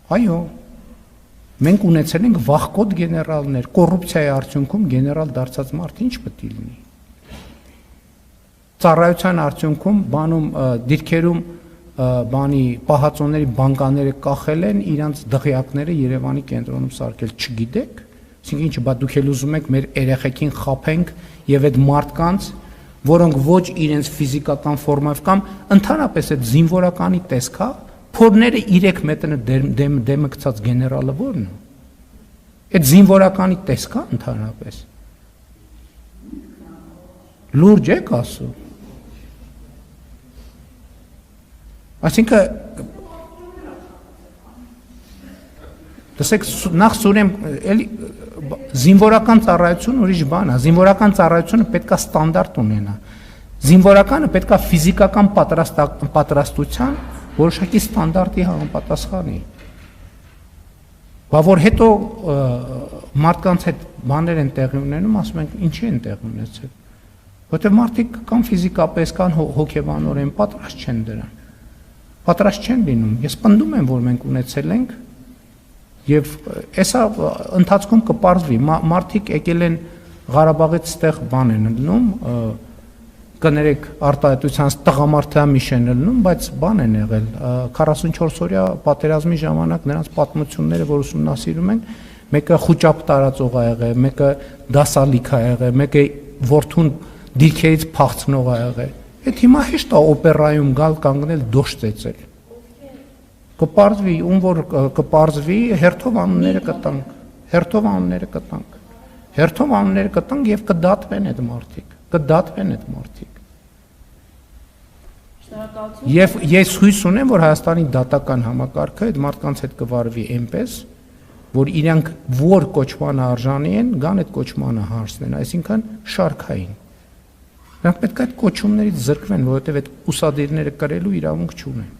Այո, մենք ունեցել ենք վախկոտ գեներալներ, կոռուպցիայի արդյունքում գեներալ դարձած մարդ ինչ պետք է լինի։ Ծառայության արդյունքում դիրքերում բանի պահածոների բանկաները կախել են, իրանց դղյակները Երևանի կենտրոնում սարքել, չգիտեք, այսինքն ինչ, բա դուք էլ ուզում եք մեր երեխեքին խաբենք եւ այդ մարդկանց, որոնք ոչ իրենց ֆիզիկական ֆորմայով կամ ընդհանրապես այդ զինվորականի տեսքա, փորները 3 մետրը դեմը գցած գեներալը ո՞րն է։ Այդ զինվորականի տեսքա ընդհանրապես։ Լուրջ եք ասում։ Այսինքն տեսեք նախ սուրեմ էլի զինվորական ծառայություն ուրիշ բան է, զինվորական ծառայությունը պետքա ստանդարտ ունենա, զինվորականը պետքա ֆիզիկական պատրաստության որոշակի ստանդարտի համապատասխանի, բա որ հետո մարդկանց հետ բաներ են տեղի ունենում, ասում ենք ինչի են տեղի ունեցել, որտեղ մարդիկ կամ ֆիզիկապես կամ հոգեբանորեն պատրաստ չեն դրան, պատրաստ չեն լինում, ես պնդում եմ, որ մենք ունեցել ենք եւ այսա ընթացքում կպարզվի, մարդիկ եկել են Ղարաբաղից ստեղ բան են լնում, կներեք արտահայտության տղամարդամիշ են լնում, բայց բան են եղել 44 օրյա պատերազմի ժամանակ նրանց պատմությունները, որ ուսումնասիրում են, մեկը խուճապ տարածող ա եղել, մեկը դասալիք ա եղել, մեկը որդուն դիրքերից փախցնող ա եղել։ Այդ հիմա հեշտ է օպերայում գալ կանգնել դոշ ծեծել։ Կպարզվի, ում որ կպարզվի, հերթով անունները կտանք եւ կդատվեն այդ մարդիկ, Եվ ես հույս ունեմ, որ Հայաստանի դատական համակարգը այդ մարդկանց հետ կվարվի այնպես, որ իրանք որ կոչմանը արժանի են, գան այդ կոչմանը հարցնեն, այսինքն շարքային։ Նրանք պետք է այդ կոչումներից զրկվեն, որովհետև այդ ուսադիրները կրելու իրավունք չունեն։